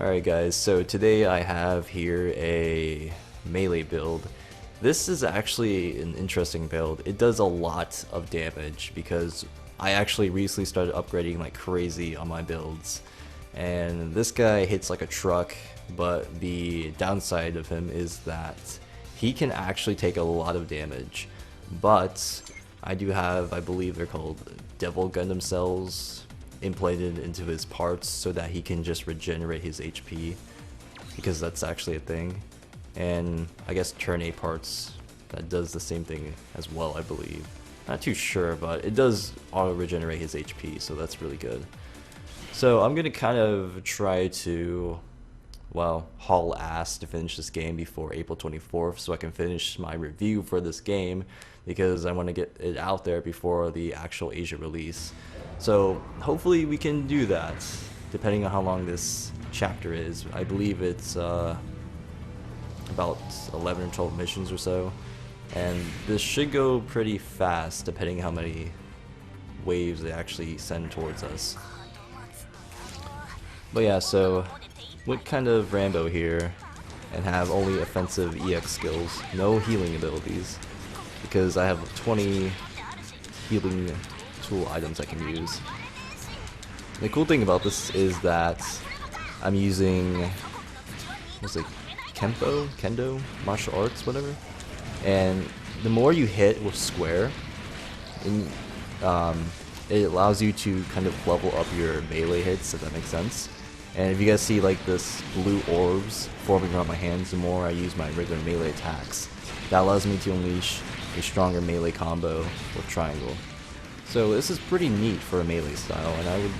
Alright guys, so today I have here a melee build. This is actually an interesting build. It does a lot of damage because I actually recently started upgrading like crazy on my builds. And this guy hits like a truck, but the downside of him is that he can actually take a lot of damage. But I do have, I believe they're called Devil Gundam cells implanted into his parts so that he can just regenerate his HP, because that's actually a thing. And I guess turn A parts that does the same thing as well, I believe. Not too sure, but it does auto regenerate his HP, so that's really good. So I'm gonna kind of try to, well, haul ass to finish this game before April 24th so I can finish my review for this game, because I want to get it out there before the actual Asia release. So hopefully we can do that, depending on how long this chapter is. I believe it's about 11 or 12 missions or so, and this should go pretty fast depending on how many waves they actually send towards us. But yeah, so what kind of Rambo here and have only offensive EX skills, no healing abilities, because I have 20 healing tool items I can use. The cool thing about this is that I'm using, what's it, Kendo? Martial arts, whatever. And the more you hit with square, it allows you to kind of level up your melee hits, if that makes sense. And if you guys see like this blue orbs forming around my hands, the more I use my regular melee attacks, that allows me to unleash a stronger melee combo with triangle. So this is pretty neat for a melee style, and I would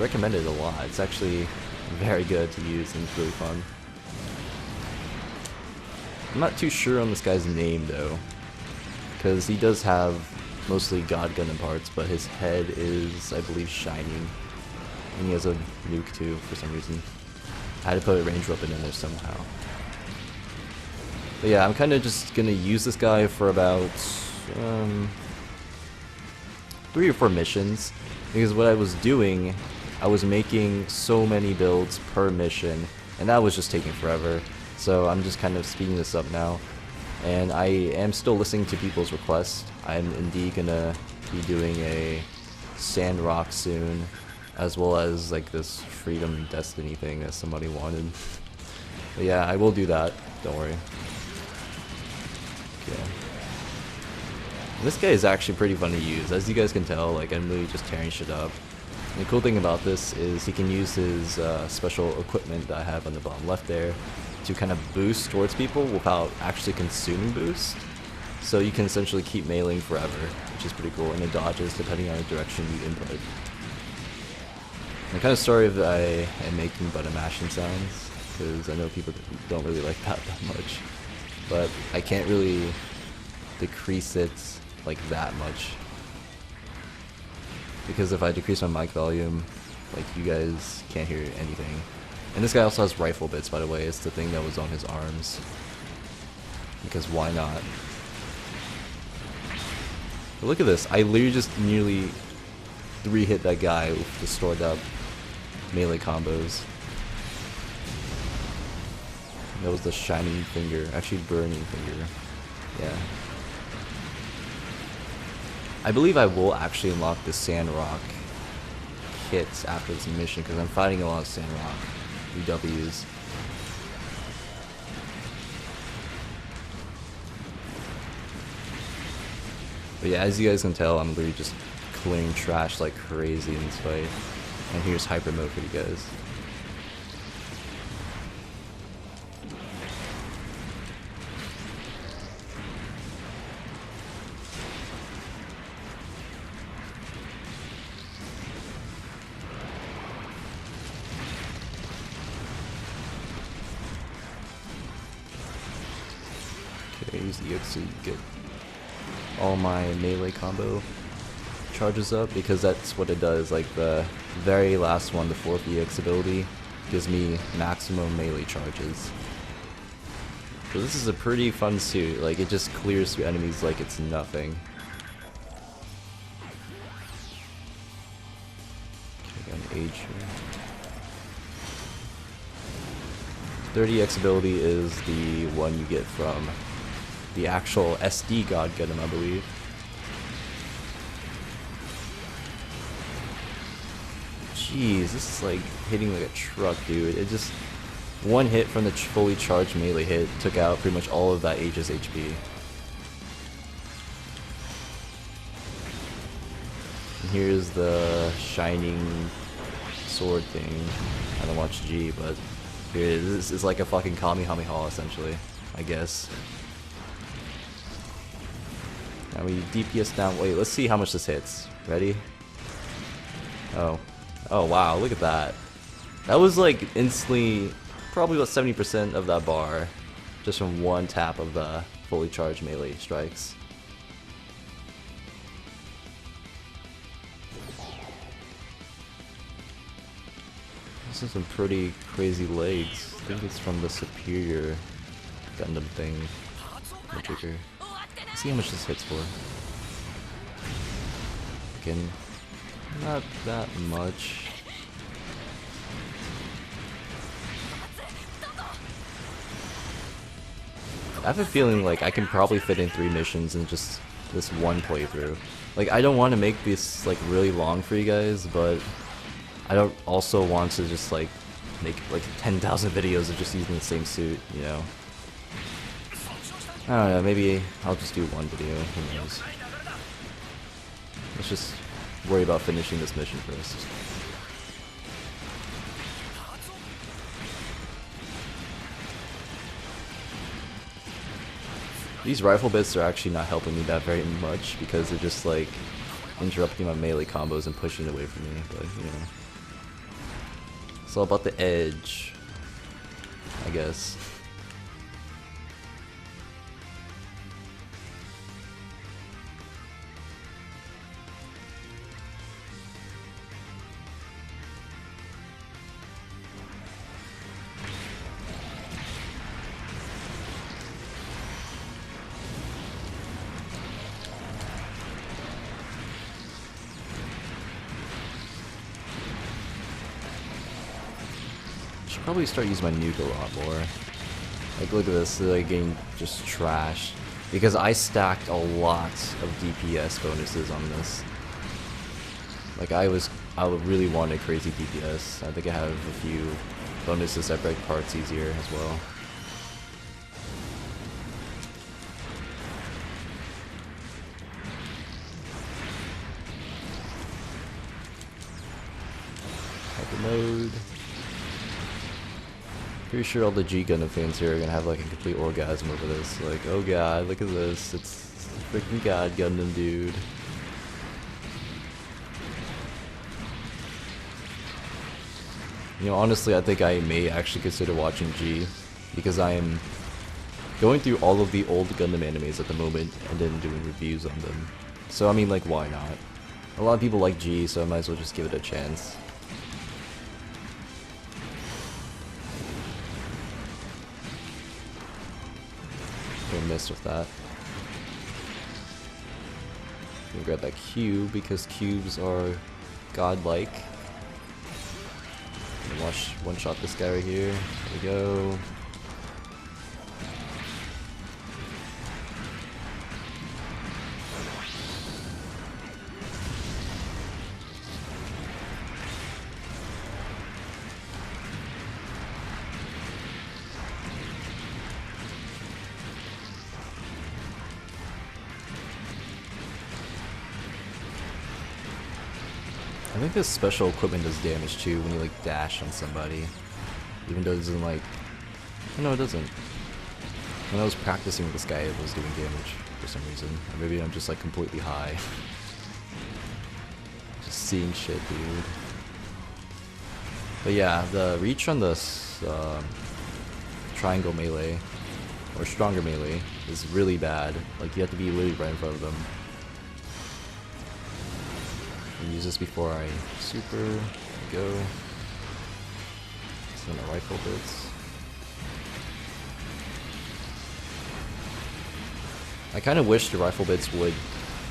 recommend it a lot. It's actually very good to use and it's really fun. I'm not too sure on this guy's name though, because he does have mostly God Gundam parts, but his head is, I believe, shining. And he has a nuke too, for some reason. I had to put a range weapon in there somehow. But yeah, I'm kind of just gonna use this guy for about 3 or 4 missions, because what I was doing, I was making so many builds per mission, and that was just taking forever. So I'm just kind of speeding this up now, and I am still listening to people's requests. I'm indeed gonna be doing a Sandrock soon, as well as like this Freedom Destiny thing that somebody wanted. But yeah, I will do that, don't worry. Okay. This guy is actually pretty fun to use. As you guys can tell, like, I'm really just tearing shit up. And the cool thing about this is he can use his special equipment that I have on the bottom left there to kind of boost towards people without actually consuming boost. So you can essentially keep meleeing forever, which is pretty cool, and it dodges depending on the direction you input. I'm kind of sorry if I am making button mashing sounds, because I know people don't really like that much. But I can't really decrease it like that much, because if I decrease my mic volume, like, you guys can't hear anything. And this guy also has rifle bits, by the way. It's the thing that was on his arms, because why not? But look at this, I literally just nearly 3-hit that guy with the stored up melee combos. That was the shining finger, actually burning finger. Yeah. I believe I will actually unlock the Sandrock kits after this mission, because I'm fighting a lot of Sandrock UWs. But yeah, as you guys can tell, I'm literally just clearing trash like crazy in this fight. And here's hyper mode for you guys. Okay, use the EX to get all my melee combo charges up, because that's what it does. Like, the very last one, the 4th EX ability, gives me maximum melee charges. So this is a pretty fun suit. Like, it just clears through enemies like it's nothing. Okay, got an age here. 30x ability is the one you get from the actual SD God Gundam, I believe. Jeez, this is like hitting like a truck, dude. It just, one hit from the fully charged melee hit took out pretty much all of that Aegis HP. And here's the shining sword thing. I don't watch G, but here it is. This is like a fucking Kamehameha essentially, I guess. Now we DPS down. Wait, let's see how much this hits. Ready? Oh. Oh wow, look at that. That was like instantly, probably about 70% of that bar, just from one tap of the fully charged melee strikes. This is some pretty crazy legs. I think it's from the superior Gundam thing. The trigger. Let's see how much this hits for. Again, not that much. I have a feeling like I can probably fit in 3 missions in just this one playthrough. Like, I don't want to make this like really long for you guys, but I don't also want to just like make like 10,000 videos of just using the same suit, you know. I don't know, maybe I'll just do one video, who knows. Let's just worry about finishing this mission first. These rifle bits are actually not helping me that very much because they're just like interrupting my melee combos and pushing it away from me, but you know. It's all about the edge, I guess. Should probably start using my nuke a lot more. Like, look at this, they're like getting just trashed. Because I stacked a lot of DPS bonuses on this. Like, I really wanted crazy DPS. I think I have a few bonuses that break parts easier as well. Hyper mode. Pretty sure all the G Gundam fans here are gonna have like a complete orgasm over this. Like, oh god, look at this. It's freaking God Gundam, dude. You know, honestly, I think I may actually consider watching G, because I am going through all of the old Gundam animes at the moment and then doing reviews on them. So I mean, like, why not? A lot of people like G, so I might as well just give it a chance. Miss with that. Gonna grab that cube because cubes are godlike. Gonna one shot this guy right here. There we go. I think this special equipment does damage too when you like dash on somebody. Even though it doesn't like... No, it doesn't. When I was practicing with this guy, it was doing damage for some reason. Or maybe I'm just like completely high. Just seeing shit, dude. But yeah, the reach on this triangle melee, or stronger melee, is really bad. Like, you have to be literally right in front of them. Use this before I super go. Some of the rifle bits. I kind of wish the rifle bits would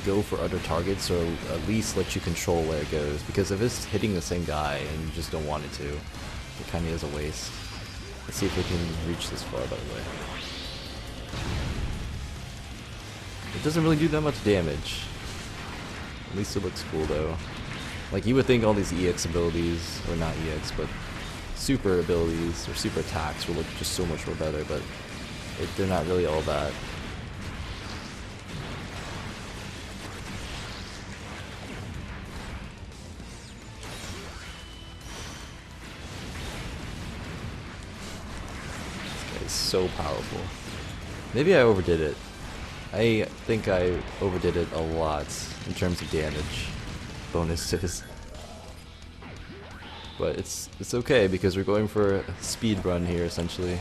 go for other targets, or at least let you control where it goes. Because if it's hitting the same guy and you just don't want it to, it kind of is a waste. Let's see if we can reach this far, by the way. It doesn't really do that much damage. At least it looks cool though. Like you would think all these EX abilities, or not EX, but super abilities or super attacks will look just so much more better, but they're not really all that. This guy is so powerful. Maybe I overdid it. I think I overdid it a lot in terms of damage bonuses. But it's okay because we're going for a speed run here essentially.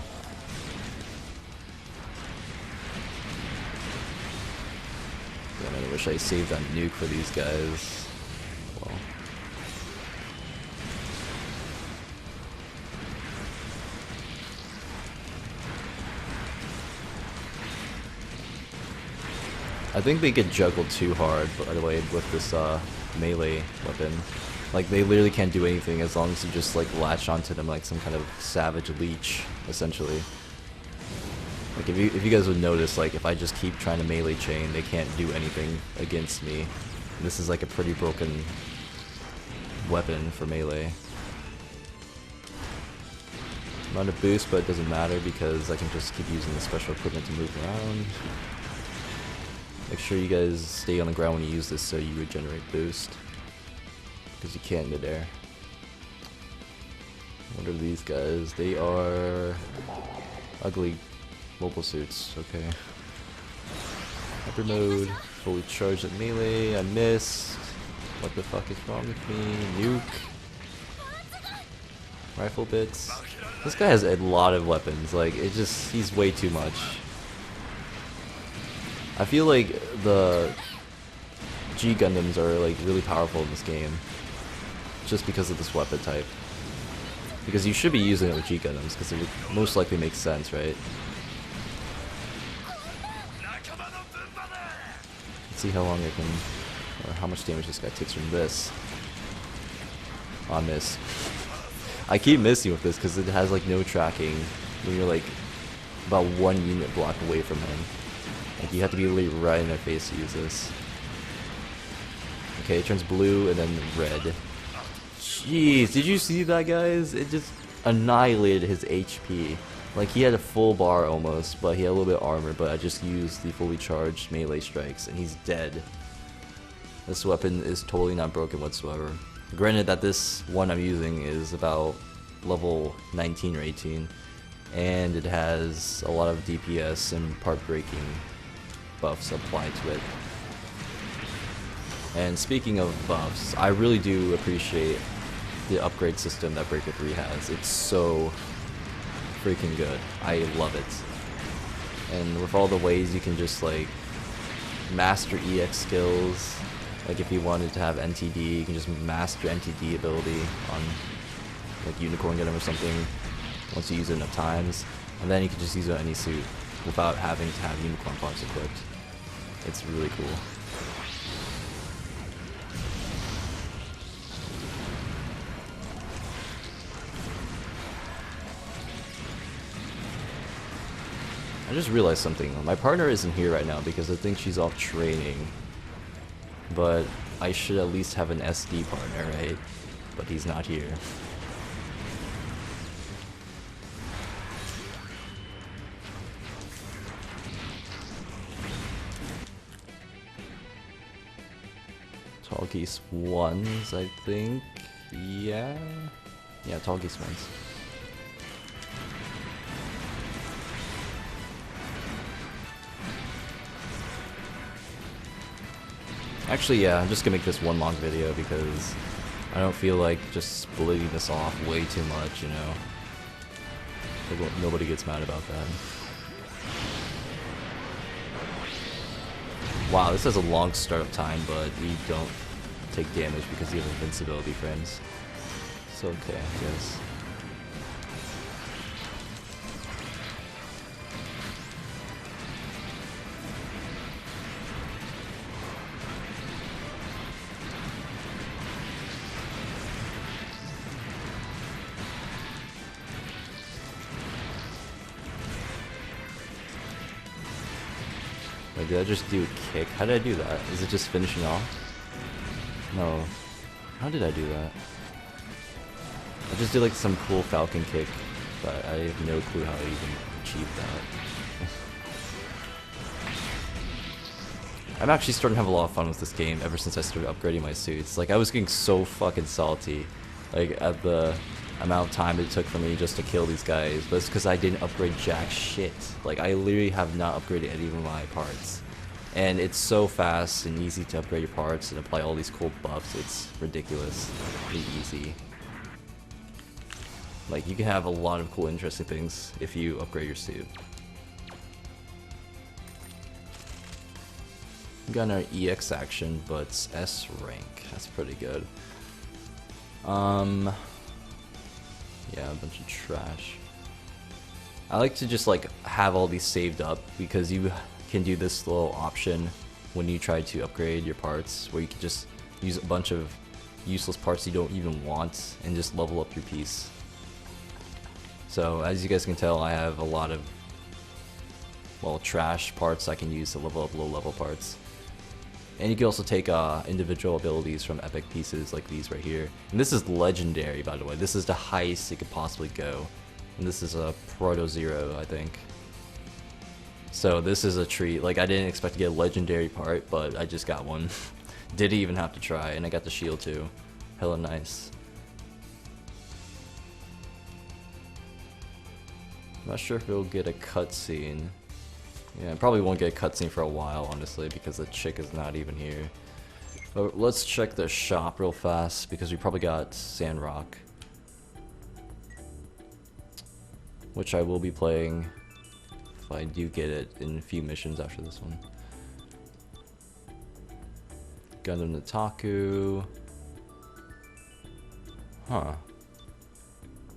Man, I wish I saved that nuke for these guys. Well. I think they get juggled too hard, by the way, with this melee weapon. Like, they literally can't do anything as long as you just, like, latch onto them like some kind of savage leech, essentially. Like, if you guys would notice, like, if I just keep trying to melee chain, they can't do anything against me. And this is, like, a pretty broken weapon for melee. I'm on a boost, but it doesn't matter because I can just keep using the special equipment to move around. Make sure you guys stay on the ground when you use this so you regenerate boost. Because you can't midair. What are these guys? They are ugly mobile suits. Okay. Hyper mode. Fully charged at melee. I missed. What the fuck is wrong with me? Nuke. Rifle bits. This guy has a lot of weapons. Like, he's way too much. I feel like the G Gundams are like really powerful in this game, just because of this weapon type. Because you should be using it with G Gundams, because it would most likely make sense, right? Let's see how long I can, or how much damage this guy takes from this. Oh, I miss. I keep missing with this because it has like no tracking when you're like about 1 unit block away from him. Like, you have to be literally right in their face to use this. Okay, it turns blue and then red. Jeez, did you see that, guys? It just annihilated his HP. Like, he had a full bar almost, but he had a little bit of armor, but I just used the fully charged melee strikes, and he's dead. This weapon is totally not broken whatsoever. Granted that this one I'm using is about level 19 or 18, and it has a lot of DPS and part breaking buffs applied to it. And speaking of buffs, I really do appreciate the upgrade system that Breaker 3 has. It's so freaking good. I love it. And with all the ways you can just like master EX skills, like if you wanted to have NTD, you can just master NTD ability on like Unicorn Gundam or something once you use it enough times, and then you can just use it on any suit without having to have Unicorn parts equipped. It's really cool. I just realized something. My partner isn't here right now because I think she's off training. But I should at least have an SD partner, right? But he's not here. Tall Geese 1s, I think. Yeah, Tall Geese 1s. Actually, yeah, I'm just gonna make this one long video because I don't feel like just splitting this off way too much, you know. Nobody gets mad about that. Wow, this has a long startup time, but we don't take damage because you have invincibility frames. It's okay, I guess. Wait, did I just do a kick? How did I do that? Is it just finishing off? No. How did I do that? I just did like some cool falcon kick, but I have no clue how I even achieved that. I'm actually starting to have a lot of fun with this game ever since I started upgrading my suits. Like, I was getting so fucking salty, like, at the amount of time it took for me just to kill these guys, but it's because I didn't upgrade jack shit. Like, I literally have not upgraded any of my parts. And it's so fast and easy to upgrade your parts and apply all these cool buffs, it's ridiculous. Really easy. Like, you can have a lot of cool, interesting things if you upgrade your suit. We got our EX action, but it's S rank. That's pretty good. Yeah, a bunch of trash. I like to just like have all these saved up because you can do this little option when you try to upgrade your parts where you can just use a bunch of useless parts you don't even want and just level up your piece. So as you guys can tell, I have a lot of, well, trash parts I can use to level up low level parts. And you can also take individual abilities from epic pieces like these right here. And this is legendary, by the way. This is the highest it could possibly go. And this is a Proto Zero, I think. So this is a treat. Like, I didn't expect to get a legendary part, but I just got one. Didn't even have to try, and I got the shield too. Hella nice. I'm not sure if we'll get a cutscene. Yeah, I probably won't get a cutscene for a while, honestly, because the chick is not even here. But let's check the shop real fast, because we probably got Sandrock, which I will be playing if I do get it in a few missions after this one. Gundam Nataku. Huh.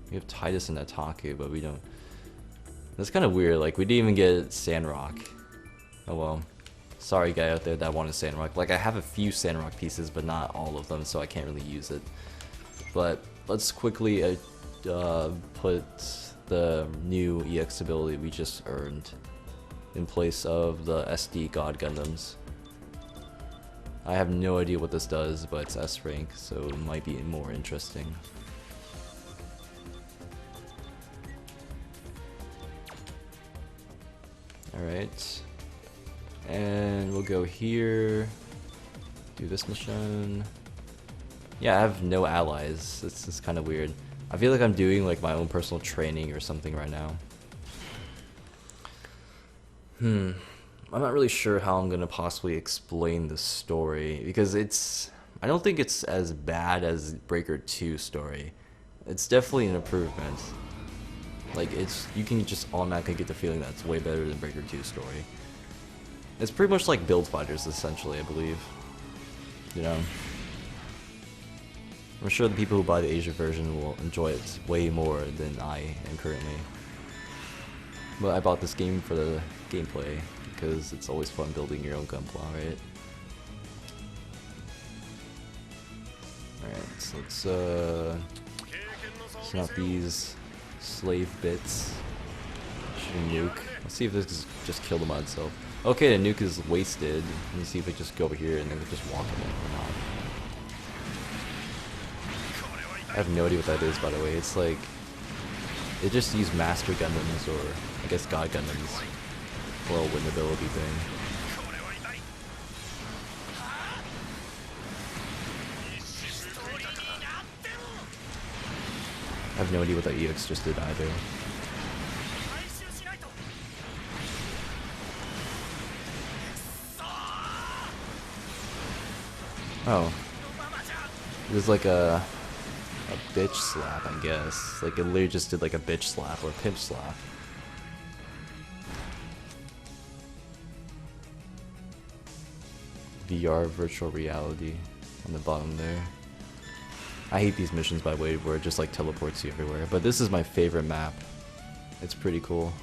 We have Titus and Nataku, but we don't. That's kind of weird, like, we didn't even get Sandrock. Oh well. Sorry guy out there that wanted Sandrock. Like, I have a few Sandrock pieces, but not all of them, so I can't really use it. But let's quickly put the new EX ability we just earned in place of the SD God Gundams. I have no idea what this does, but it's S rank, so it might be more interesting. Alright, and we'll go here, do this mission. Yeah, I have no allies. This is kind of weird. I feel like I'm doing like my own personal training or something right now. I'm not really sure how I'm gonna possibly explain the story because I don't think it's as bad as Breaker 2 story. It's definitely an improvement. Like, you can just automatically get the feeling that it's way better than Breaker 2 story. It's pretty much like Build Fighters, essentially, I believe. You know? I'm sure the people who buy the Asia version will enjoy it way more than I am currently. But I bought this game for the gameplay, because it's always fun building your own gunpla, right? Alright, so let's snap these slave bits. Shoot a nuke. Let's see if this is just kill them by itself. Okay, the nuke is wasted. Let me see if we just go over here and then we just walk in it or not. I have no idea what that is, by the way. It's like, they just use Master Gundams, or I guess God Gundams, whirlwind ability thing. I have no idea what that EX just did either. Oh. It was like a bitch slap, I guess. Like, it literally just did like a bitch slap or a pimp slap. VR virtual reality on the bottom there. I hate these missions, by the way, where it just like teleports you everywhere. But this is my favorite map. It's pretty cool.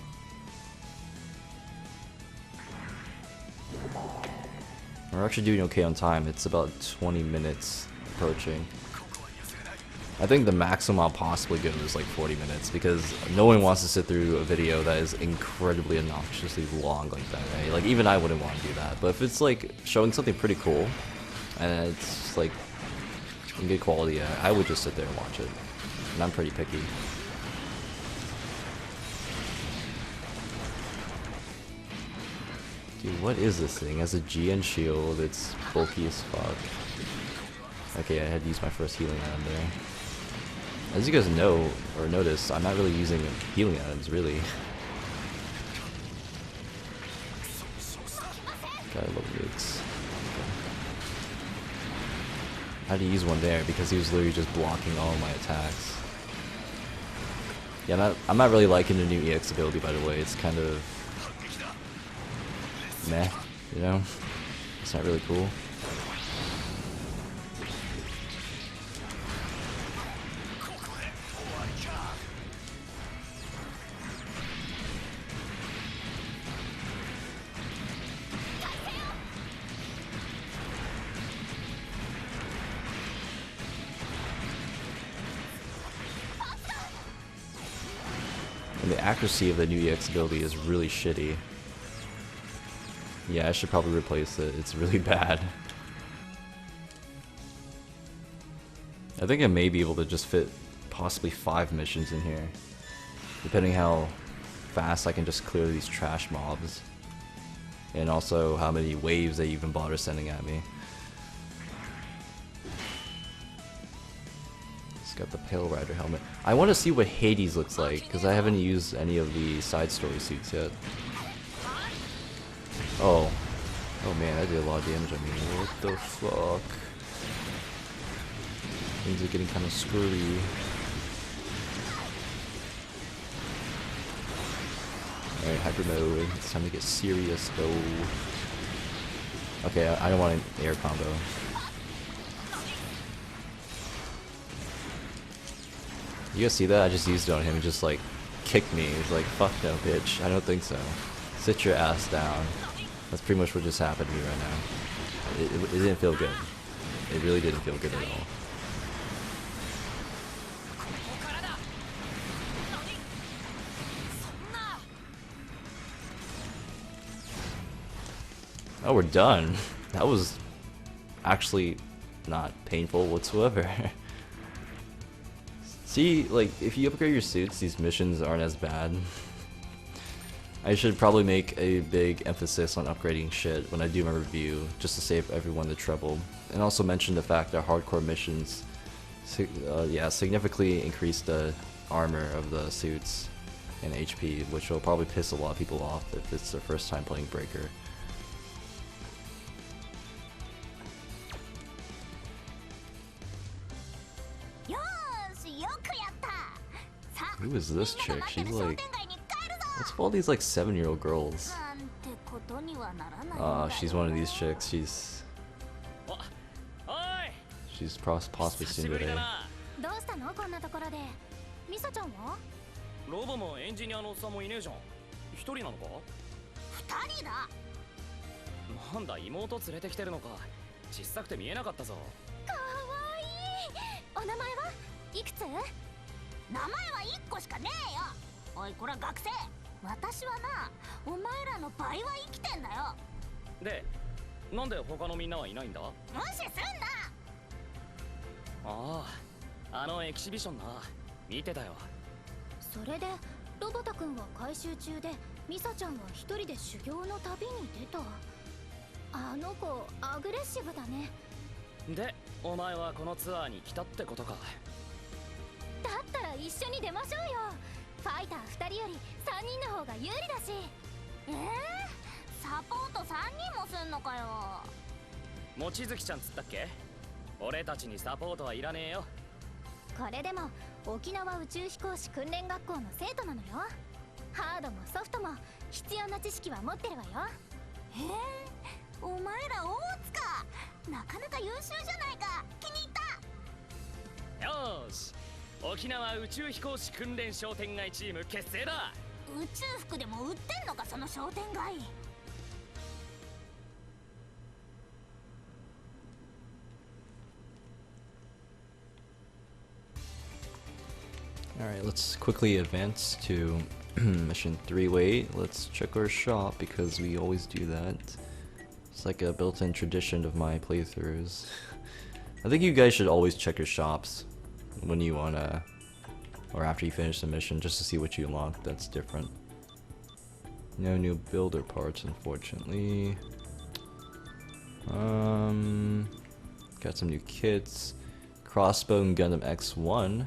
We're actually doing okay on time. It's about 20 minutes approaching. I think the maximum I'll possibly go is like 40 minutes because no one wants to sit through a video that is incredibly obnoxiously long like that, right? Like even I wouldn't want to do that. But if it's like showing something pretty cool and it's like in good quality, I would just sit there and watch it. And I'm pretty picky. Dude, what is this thing? It has a GN shield, it's bulky as fuck. Okay, I had to use my first healing item there. As you guys know, or notice, I'm not really using healing items, really. God, I love nukes. Okay. I had to use one there because he was literally just blocking all of my attacks. Yeah, I'm not really liking the new EX ability, by the way. It's kind of meh, you know? It's not really cool. And the accuracy of the new EX ability is really shitty. Yeah, I should probably replace it. It's really bad. I think I may be able to just fit possibly 5 missions in here. Depending how fast I can just clear these trash mobs. And also how many waves they even bother sending at me. Got the Pale Rider helmet. I want to see what Hades looks like because I haven't used any of the side story suits yet. Oh man, that did a lot of damage on me. What the fuck? Things are getting kind of screwy. Alright, hyper mode. It's time to get serious though. Okay, I don't want an air combo. You guys see that? I just used it on him and just like kicked me. He's like, fuck no, bitch. I don't think so. Sit your ass down. That's pretty much what just happened to me right now. It didn't feel good. It really didn't feel good at all. Oh, we're done. That was actually not painful whatsoever. See, like, if you upgrade your suits, these missions aren't as bad. I should probably make a big emphasis on upgrading shit when I do my review, just to save everyone the trouble. And also mention the fact that hardcore missions significantly increase the armor of the suits and HP, which will probably piss a lot of people off if it's their first time playing Breaker. Who is this chick? She's like... What's with all these like 7-year-old girls? She's one of these chicks. She's possibly soon today. Alright, let's quickly advance to mission 3. Wait, let's check our shop because we always do that. It's like a built-in tradition of my playthroughs. I think you guys should always check your shops when you wanna, or after you finish the mission, just to see what you unlock that's different. No new builder parts, unfortunately. Got some new kits. Crossbow and Gundam X1.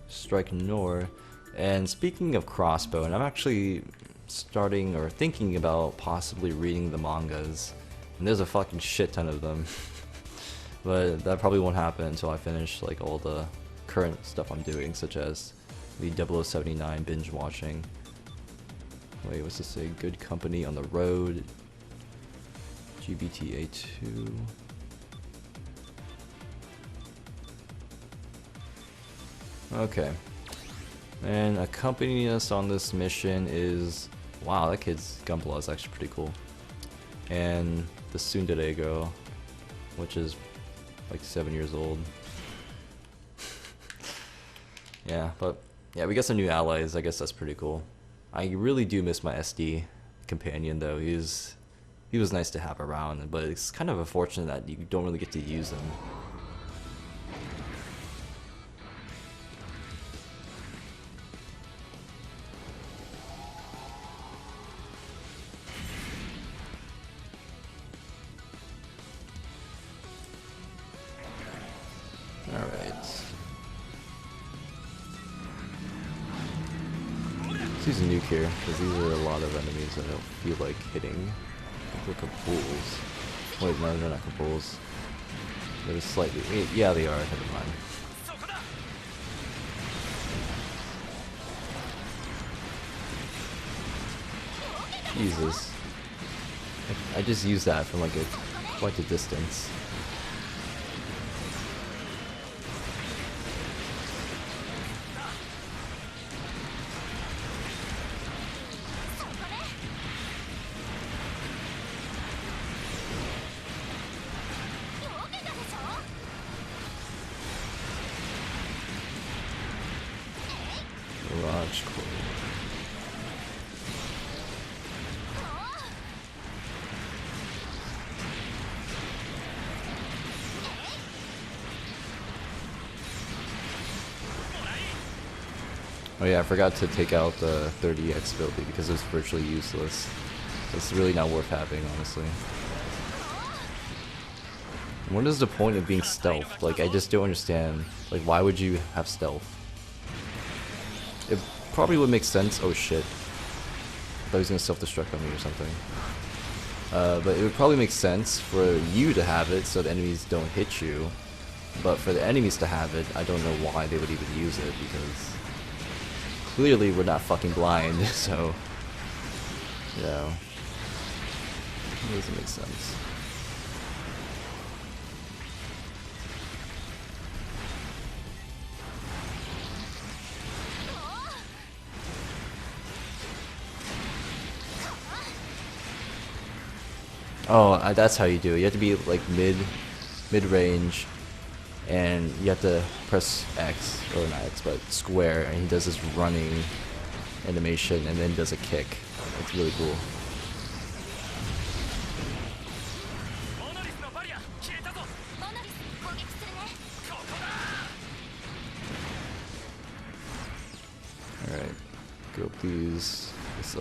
Strike Nor. And speaking of crossbow, and I'm actually starting or thinking about possibly reading the mangas. And there's a fucking shit ton of them. But that probably won't happen until I finish like all the current stuff I'm doing, such as the 0079 binge watching. Wait, what's this say? Good Company on the Road. GBTA2. Okay. And accompanying us on this mission is... Wow, that kid's Gunpla is actually pretty cool. And the tsundere girl, which is like 7 years old. Yeah, but yeah, we got some new allies. I guess that's pretty cool. I really do miss my SD companion though. He was nice to have around, but it's kind of unfortunate that you don't really get to use him. Alright. Let's use a nuke here, because these are a lot of enemies that I don't feel like hitting. They're Kabuls. Wait, no, they're not Kabuls. They're slightly... Yeah, they are, never mind. Jesus. I just used that from like quite a distance. Mirage Core. Oh yeah, I forgot to take out the 30x ability because it's virtually useless. It's really not worth having, honestly. What is the point of being stealth? Like, I just don't understand. Like, why would you have stealth? It probably would make sense. Oh shit. I thought he was gonna self-destruct on me or something. But it would probably make sense for you to have it so the enemies don't hit you. But for the enemies to have it, I don't know why they would even use it, because clearly we're not fucking blind, so... Yeah. It doesn't make sense. Oh, that's how you do it. You have to be like mid-range, and you have to press X, or not X, but square, and he does this running animation, and then does a kick. It's really cool. Alright, go up this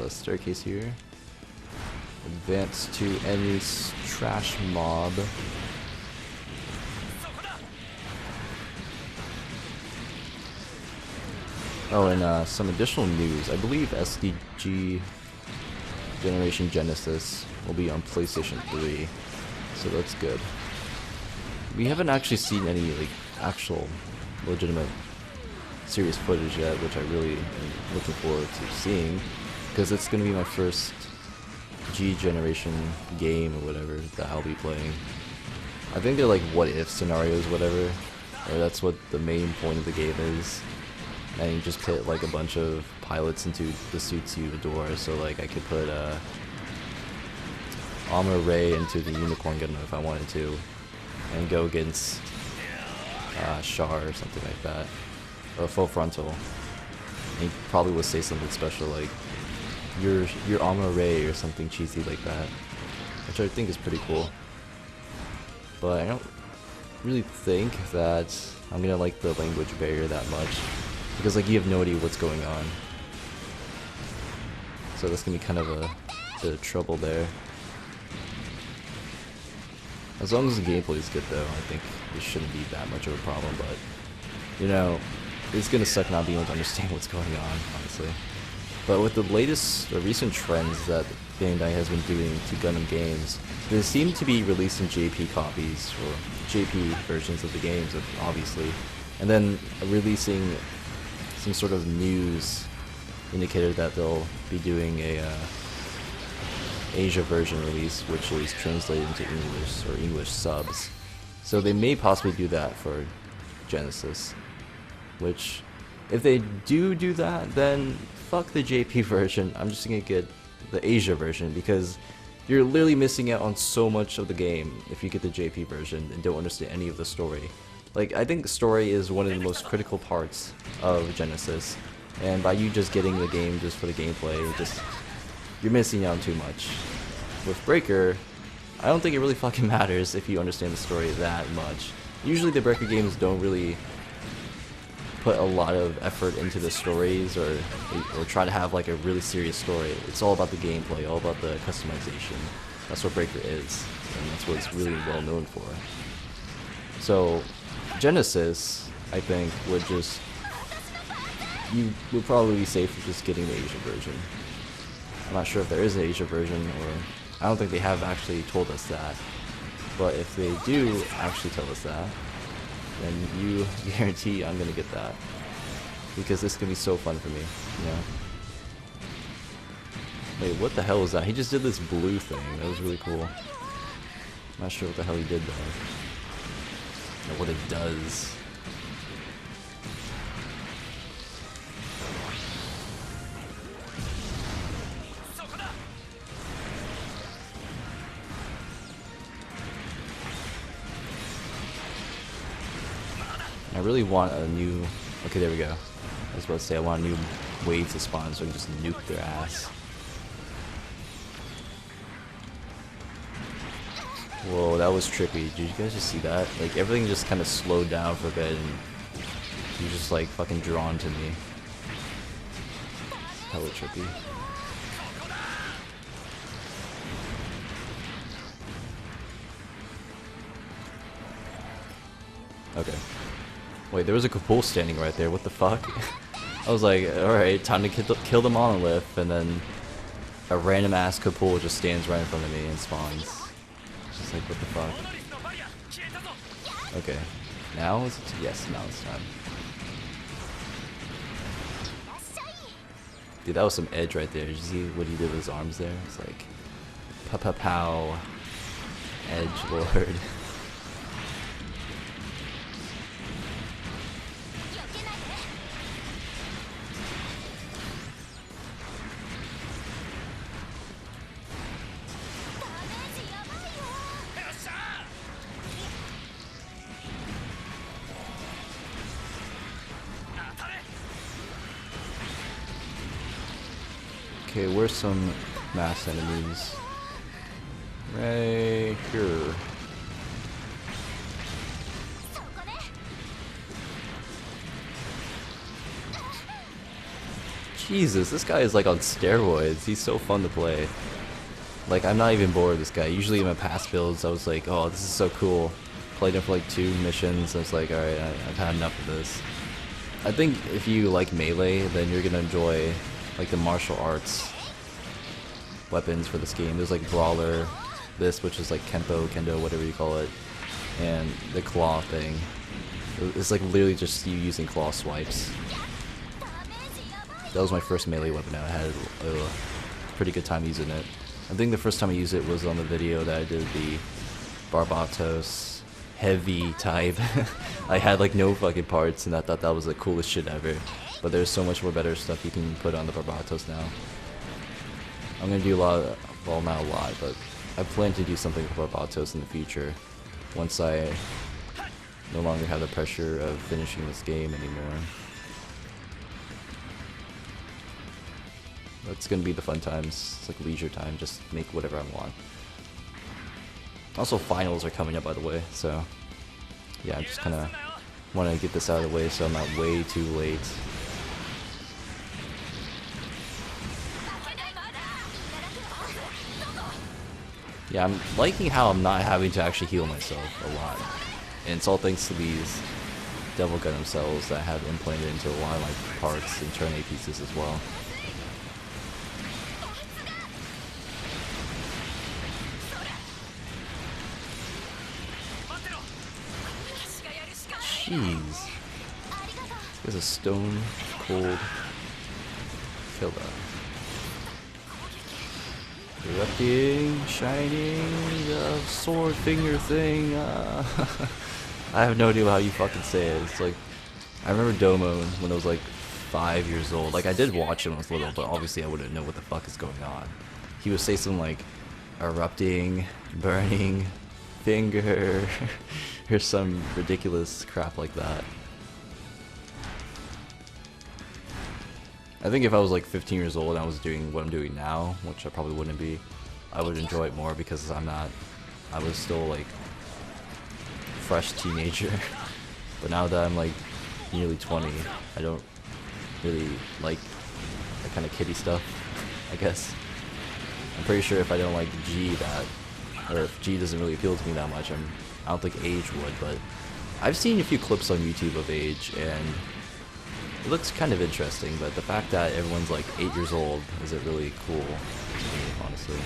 staircase here. Advance to enemy's trash mob. Oh, and some additional news. I believe SDG Generation Genesis will be on PlayStation 3, so that's good. We haven't actually seen any like actual legitimate serious footage yet, which I really am looking forward to seeing, because it's going to be my first G generation game or whatever that I'll be playing. I think they're like what if scenarios, whatever, or that's what the main point of the game is. And you just put like a bunch of pilots into the suits you adore. So like I could put Armor Ray into the Unicorn Gundam if I wanted to, and go against Char or something like that. or full frontal. And he probably would say something special like your armor ray or something cheesy like that, which I think is pretty cool. But I don't really think that I'm gonna like the language barrier that much, because like you have no idea what's going on. So that's gonna be kind of a bit of trouble there. As long as the gameplay is good though, I think it shouldn't be that much of a problem, but you know, it's gonna suck not being able to understand what's going on, honestly. But with the latest or recent trends that Bandai has been doing to Gundam games, they seem to be releasing JP copies, or JP versions of the games, obviously, and then releasing some sort of news indicator that they'll be doing a Asia version release, which is translated into English or English subs. So they may possibly do that for Genesis, which if they do that, then fuck the JP version. I'm just gonna get the Asia version, because you're literally missing out on so much of the game if you get the JP version and don't understand any of the story. Like, I think the story is one of the most critical parts of Genesis, and by you just getting the game just for the gameplay, you're missing out too much. With Breaker, I don't think it really fucking matters if you understand the story that much. Usually the Breaker games don't really put a lot of effort into the stories, or try to have like a really serious story. It's all about the gameplay, all about the customization. That's what Breaker is, and that's what it's really well known for. So Genesis, I think, you would probably be safe with just getting the Asia version. I'm not sure if there is an Asia version, or I don't think they have actually told us that. But if they do actually tell us that, then you guarantee I'm gonna get that, because this can be so fun for me, you know? Wait, what the hell was that? He just did this blue thing. That was really cool. I'm not sure what the hell he did though, or what it does. I really want a new... Okay, there we go. I was about to say I want a new wave to spawn so I can just nuke their ass. Whoa, that was trippy. Did you guys just see that? Like, everything just kind of slowed down for a bit, and you're just like fucking drawn to me. Hella trippy. Okay. Wait, there was a Kapul standing right there, what the fuck? I was like, alright, time to kill the monolith, and then a random ass Kapul just stands right in front of me and spawns. Just like, what the fuck? Okay, now is it? Yes, now it's time. Dude, that was some edge right there. Did you see what he did with his arms there? It's like, pa-pa-pow, edge lord. Okay, where's some mass enemies? Right here. Jesus, this guy is like on steroids. He's so fun to play. Like, I'm not even bored of this guy. Usually in my past builds, I was like, oh, this is so cool. Played him for like 2 missions. I was like, alright, I've had enough of this. I think if you like melee, then you're gonna enjoy like the martial arts weapons for this game. There's like Brawler, this, which is like Kendo, whatever you call it, and the claw thing. It's like literally just you using claw swipes. That was my first melee weapon. I had a pretty good time using it. I think the first time I used it was on the video that I did the Barbatos heavy type. I had like no fucking parts, and I thought that was the coolest shit ever. But there's so much more better stuff you can put on the Barbatos now. I'm gonna do a lot of, well, not a lot, but I plan to do something with Barbatos in the future, once I no longer have the pressure of finishing this game anymore. That's gonna be the fun times. It's like leisure time, just make whatever I want. Also, finals are coming up, by the way, so yeah, I just kind of want to get this out of the way so I'm not way too late. Yeah, I'm liking how I'm not having to actually heal myself a lot. And it's all thanks to these Devil Gundam cells that I have implanted into a lot of my parts and turn A pieces as well. Jeez. There's a stone cold killer. Erupting, shining, sword finger thing. I have no idea how you fucking say it. It's like, I remember Domo when I was like 5 years old. Like, I did watch him when I was little, but obviously I wouldn't know what the fuck is going on. He would say something like, erupting, burning, finger, or some ridiculous crap like that. I think if I was like 15 years old and I was doing what I'm doing now, which I probably wouldn't be, I would enjoy it more because I was still like fresh teenager. But now that I'm like nearly 20, I don't really like that kind of kiddie stuff, I guess. I'm pretty sure if I don't like G or if G doesn't really appeal to me that much, I don't think Age would, but I've seen a few clips on YouTube of Age and it looks kind of interesting, but the fact that everyone's like 8 years old is it really cool to me, honestly.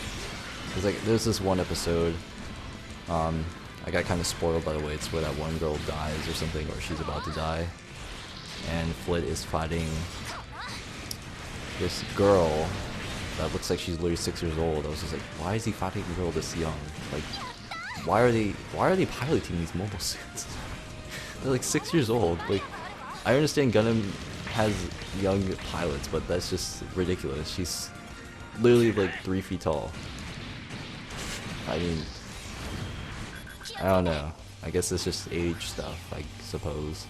Cause like there's this one episode, I got kind of spoiled by the way, it's where that one girl dies or something, or she's about to die, and Flit is fighting this girl that looks like she's literally 6 years old. I was just like, why is he fighting a girl this young? Like, why are they piloting these mobile suits? They're like 6 years old. Like, I understand Gundam has young pilots, but that's just ridiculous. She's literally like 3 feet tall. I mean, I don't know. I guess it's just age stuff, I suppose.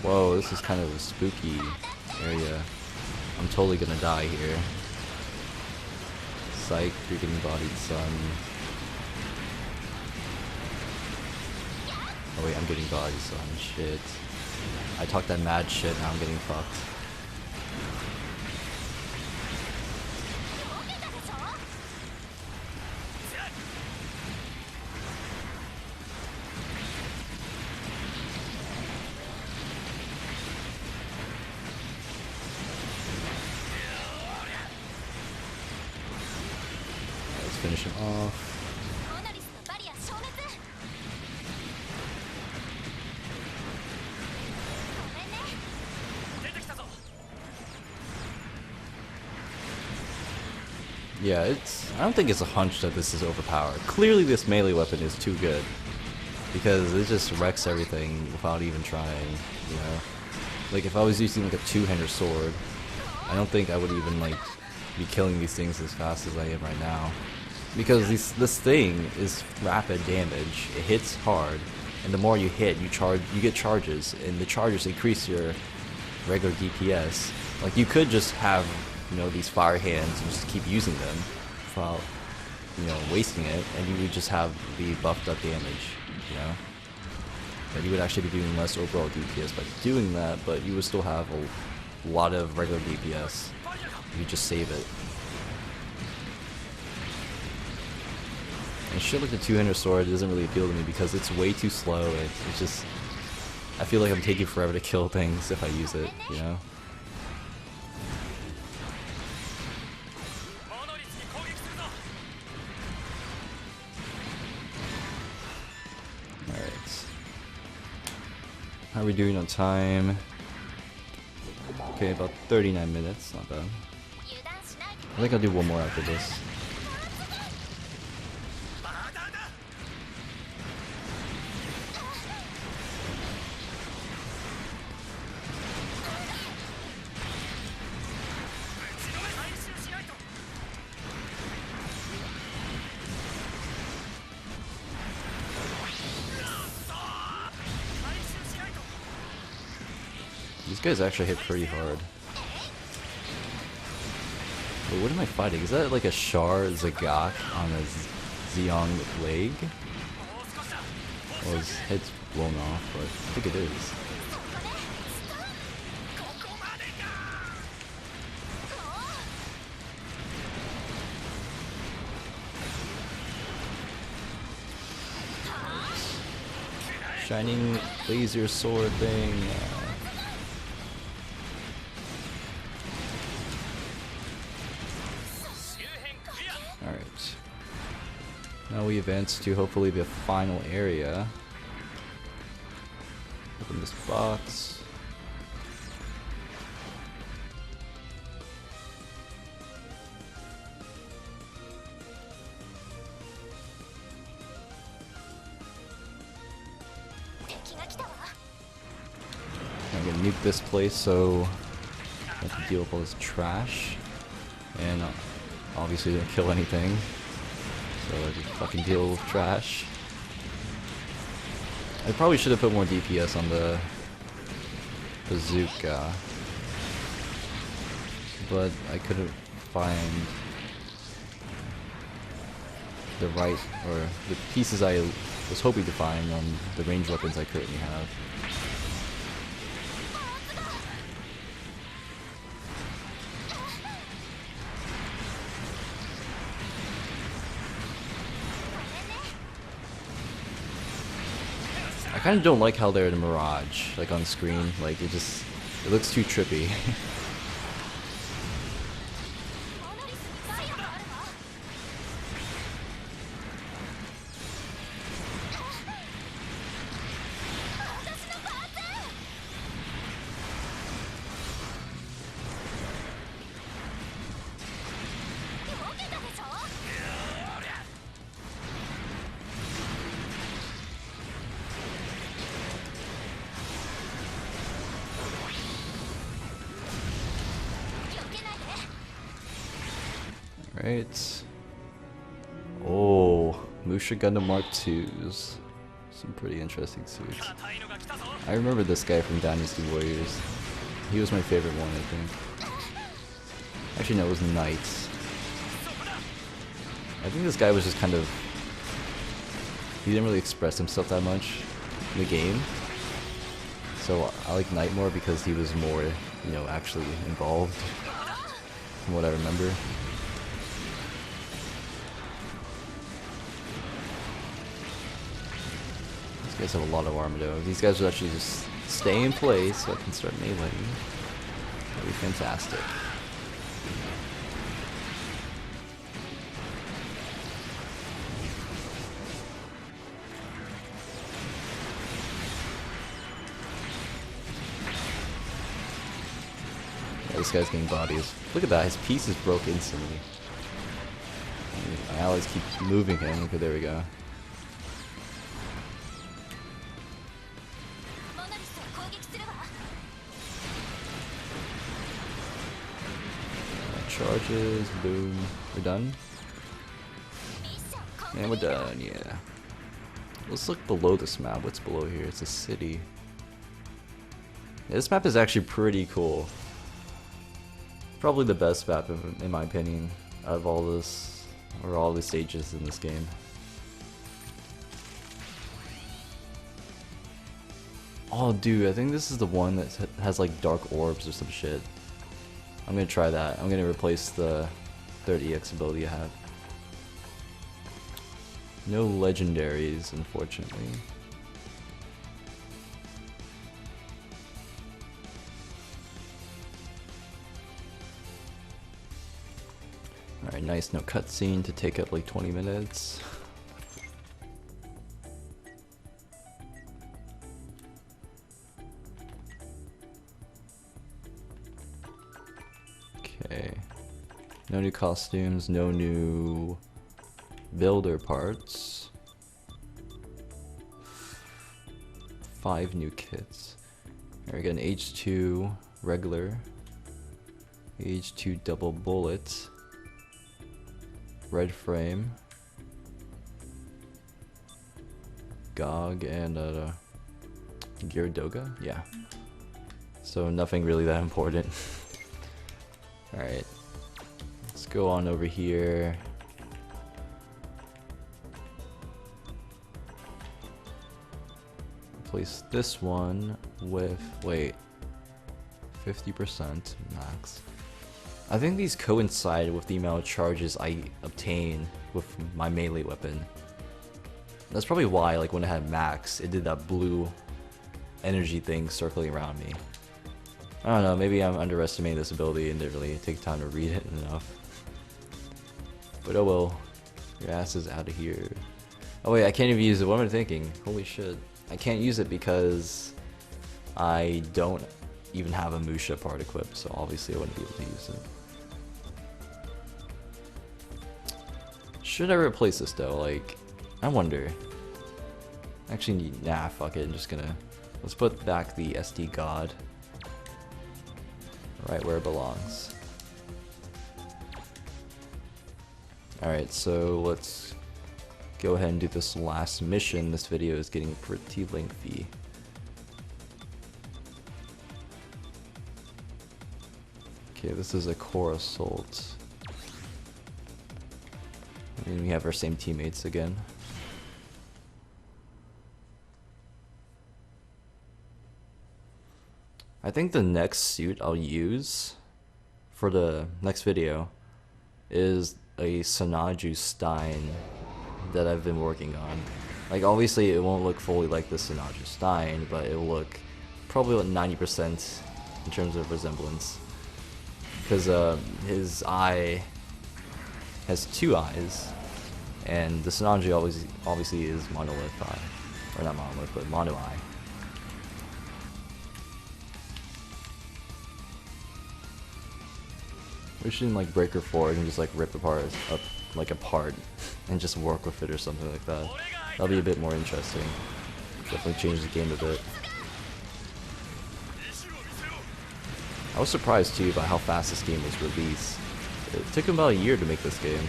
Whoa, this is kind of a spooky area. I'm totally gonna die here. Psych, you're getting bodied, son. Oh wait, I'm getting bodied, son. Shit. I talked that mad shit, now I'm getting fucked. Let's finish him off. Yeah, I don't think it's a hunch that this is overpowered. Clearly this melee weapon is too good, because it just wrecks everything without even trying, you know? Like, if I was using like a two-hander sword, I don't think I would even like be killing these things as fast as I am right now. Because this thing is rapid damage, it hits hard, and the more you hit, you get charges, and the charges increase your regular DPS. Like, you could just have, you know, these fire hands and just keep using them without, you know, wasting it, and you would just have the buffed up damage, you know? And you would actually be doing less overall DPS by doing that, but you would still have a lot of regular DPS if you just save it. And shit like the two-hander sword doesn't really appeal to me because it's way too slow, and it's just, I feel like I'm taking forever to kill things if I use it, you know? How are we doing on time? Okay, about 39 minutes, not bad. I think I'll do one more after this. These guys actually hit pretty hard. Wait, what am I fighting? Is that like a Char Zagak on a Zeong leg? Well, his head's blown off, but I think it is. Shining laser sword thing. Alright. Now we advance to hopefully the final area. Open this box. I'm gonna nuke this place so I have to deal with all this trash. And obviously don't kill anything. So I just fucking deal with trash. I probably should have put more DPS on the bazooka. But I couldn't find the right, or the pieces I was hoping to find on the ranged weapons I currently have. I kind of don't like how they're in Mirage, like on screen. Like it looks too trippy. Right. Oh, Musha Gundam Mark IIs. Some pretty interesting suits. I remember this guy from Dynasty Warriors. He was my favorite one, I think. Actually, no, it was Knights. I think this guy was just kind of... He didn't really express himself that much in the game. So I like Knight more because he was more, you know, actually involved, from what I remember. These guys have a lot of armor though. These guys will actually just stay in place so I can start meleeing. That'd be fantastic. Yeah, this guy's getting bodies. Look at that, his piece is broke instantly. My allies keep moving him. Okay, there we go. Charges, boom. We're done? And we're done, yeah. Let's look below this map. What's below here? It's a city. Yeah, this map is actually pretty cool. Probably the best map in my opinion out of all this, or all the stages in this game. Oh dude, I think this is the one that has like dark orbs or some shit. I'm gonna try that. I'm gonna replace the 30x ability I have. No legendaries, unfortunately. Alright, nice, no cutscene to take up like 20 minutes. Okay. No new costumes, no new builder parts. 5 new kits. Alright, got an H2 regular, H2 double bullet, red frame, GOG, and Gyaradoga? Yeah. so nothing really that important. Alright, let's go on over here. Replace this one with, wait, 50% max. I think these coincide with the amount of charges I obtain with my melee weapon. That's probably why, like, when it had max, it did that blue energy thing circling around me. I don't know, maybe I'm underestimating this ability and didn't really take time to read it enough. But oh well, your ass is out of here. Oh wait, I can't even use it. What am I thinking? Holy shit. I can't use it because I don't even have a Musha part equipped, so obviously I wouldn't be able to use it. Should I replace this though? Like, I wonder. Actually, nah, fuck it. I'm just gonna... Let's put back the SD God right where it belongs. Alright, so let's go ahead and do this last mission. This video is getting pretty lengthy. Okay, this is a core assault. And we have our same teammates again. I think the next suit I'll use for the next video is a Sanaju Stein that I've been working on. Like, obviously it won't look fully like the Sanaju Stein, but it'll look probably like 90% in terms of resemblance. Because his eye has two eyes, and the Sanaju obviously is monolith eye. Or not monolith, but mono eye. We should in like Breaker 4 and just like rip apart apart and just work with it or something like that. That'll be a bit more interesting. Definitely change the game a bit. I was surprised too by how fast this game was released. It took him about a year to make this game.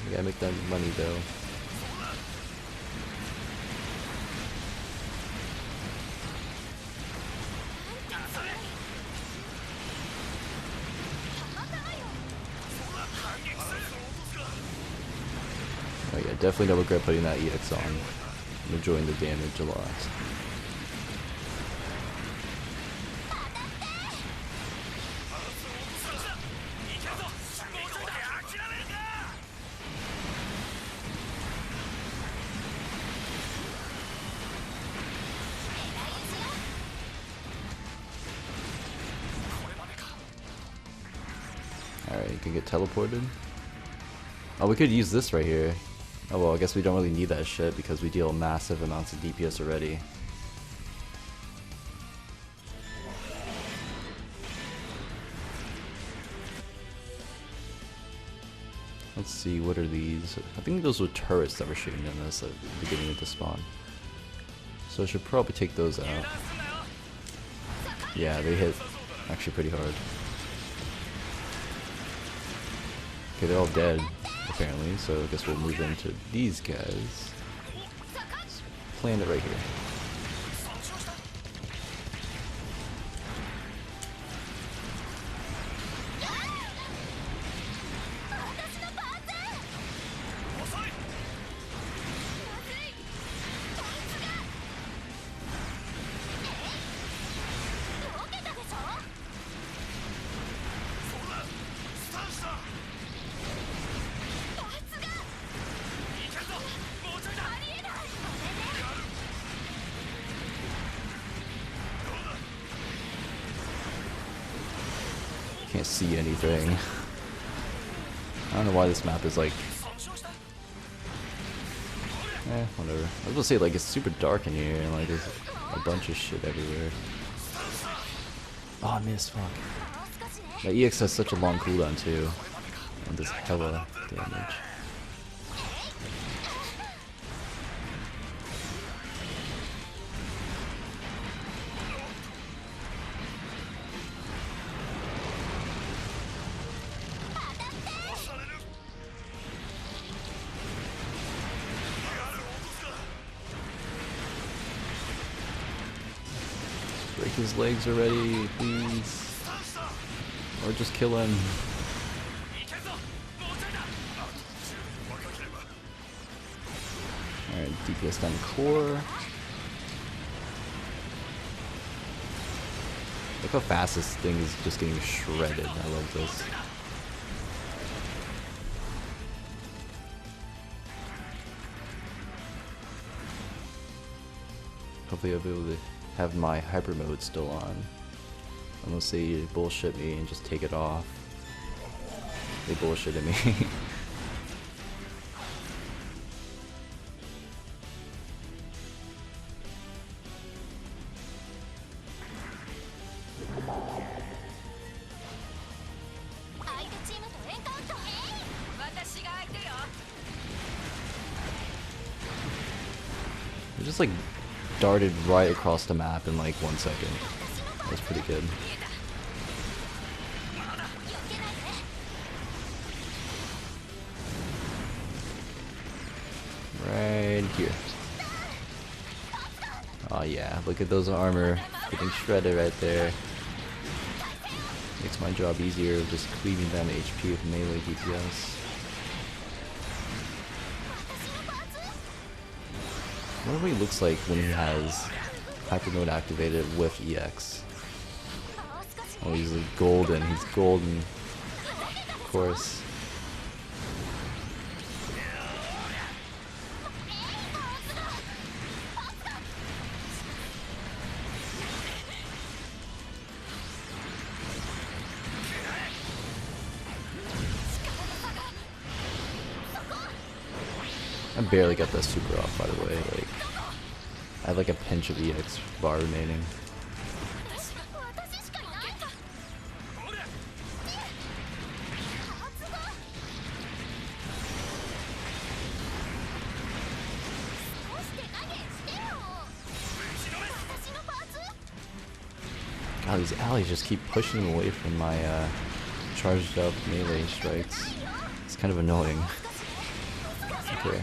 You gotta make that money though. Oh yeah, definitely don't regret putting that EX on. I'm enjoying the damage a lot. Alright, you can get teleported. Oh, we could use this right here. Oh well, I guess we don't really need that shit because we deal massive amounts of DPS already. Let's see, what are these? I think those were turrets that were shooting at us at the beginning of the spawn. So I should probably take those out. Yeah, they hit actually pretty hard. Okay, they're all dead, apparently, so I guess we'll move into these guys. Let's plant it right here. Can't see anything. I don't know why this map is like... whatever. I was gonna say, like, it's super dark in here and like there's a bunch of shit everywhere. Oh, I missed, fuck. That EX has such a long cooldown too. And does hella damage. Break his legs already, please. Or just kill him. Alright, DPS down core. Look how fast this thing is just getting shredded. I love this. Hopefully I'll be able to have my hyper mode still on. Unless they bullshit me and just take it off. They bullshitted me. It just like darted right across the map in like 1 second. That was pretty good. Right here. Oh yeah, look at those armor getting shredded right there. Makes my job easier of just cleaving down the HP with melee DPS. I wonder what he looks like when he has hyper mode activated with EX. Oh, he's like golden. He's golden. Of course. I barely got that super off, by the way. Like, I have like a pinch of EX bar remaining. God, these allies just keep pushing him away from my charged up melee strikes. It's kind of annoying. Okay.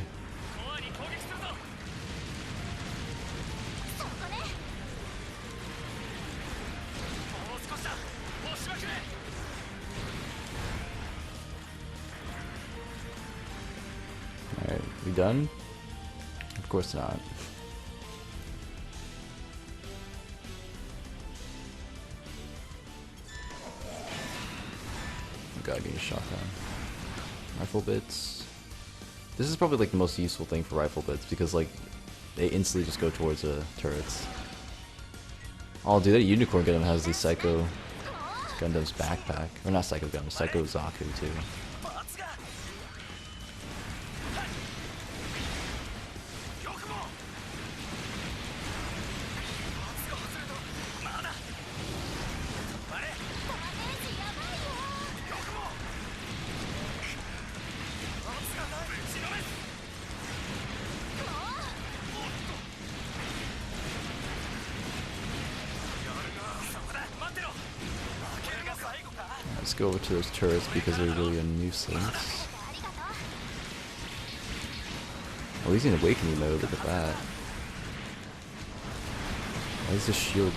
Alright, we done? Of course not. God, getting shot down. Rifle bits. This is probably like the most useful thing for rifle bits because like they instantly just go towards the turrets. Oh dude, that Unicorn Gundam has the Psycho Gundam's backpack. Or not Psycho Gundam, Psycho Zaku too. Let's go over to those turrets because they're really a nuisance. Oh, he's in awakening mode, look at that. Why is this shield...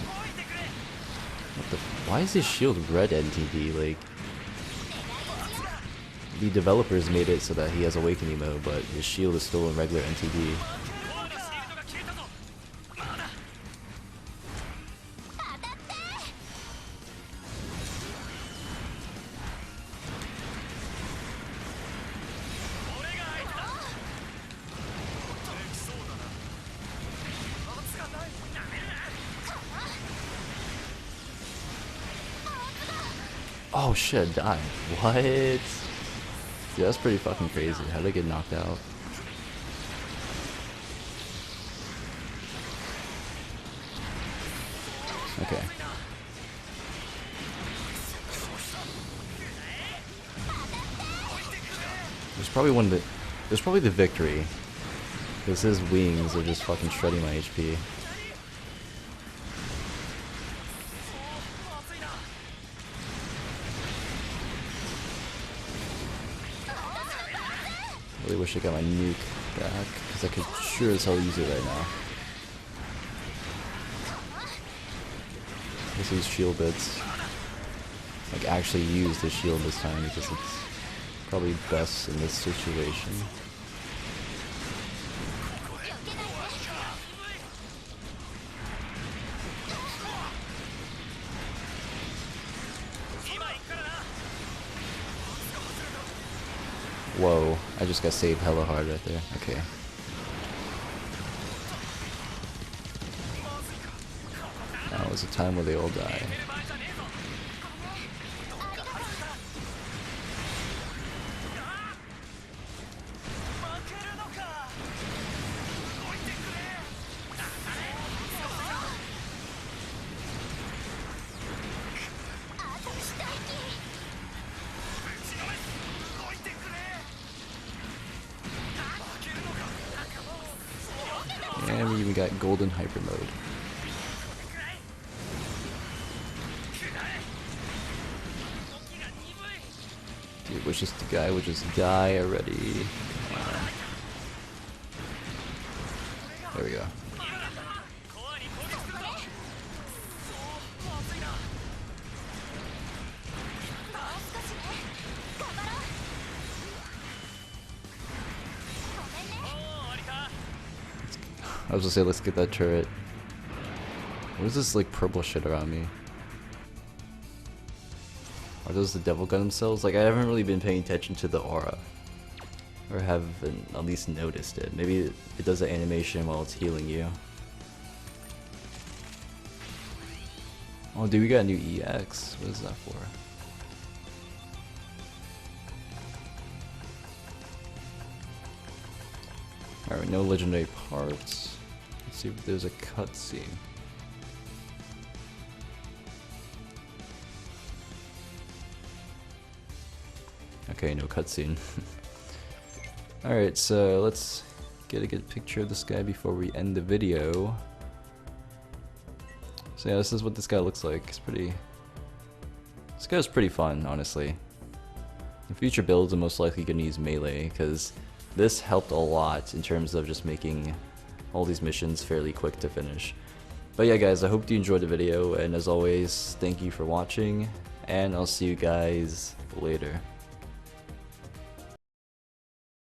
Why is this shield red NTD? Like... The developers made it so that he has awakening mode, but his shield is still in regular NTD. Oh shit, I died. What? Dude, that's pretty fucking crazy. How did I get knocked out? Okay. There's probably the victory. Because his wings are just fucking shredding my HP. Really wish I got my nuke back, because I could sure as hell use it right now. Let's use shield bits. Like actually use the shield this time because it's probably best in this situation. Whoa, I just got saved hella hard right there. Okay. Now is a time where they all die. And we even got golden hyper mode. Dude, the guy would just die already. There we go. I was gonna say, let's get that turret. What is this like purple shit around me? Are those the devil gun themselves? Like, I haven't really been paying attention to the aura. Or haven't at least noticed it. Maybe it does the animation while it's healing you. Oh dude, we got a new EX. What is that for? Alright, no legendary parts. Let's see if there's a cutscene. Okay, no cutscene. Alright, so let's get a good picture of this guy before we end the video. So yeah, this is what this guy looks like. This guy's pretty fun, honestly. In future builds, I'm most likely gonna use melee, because this helped a lot in terms of just making all these missions fairly quick to finish. But yeah guys, I hope you enjoyed the video, and as always, thank you for watching, and I'll see you guys later.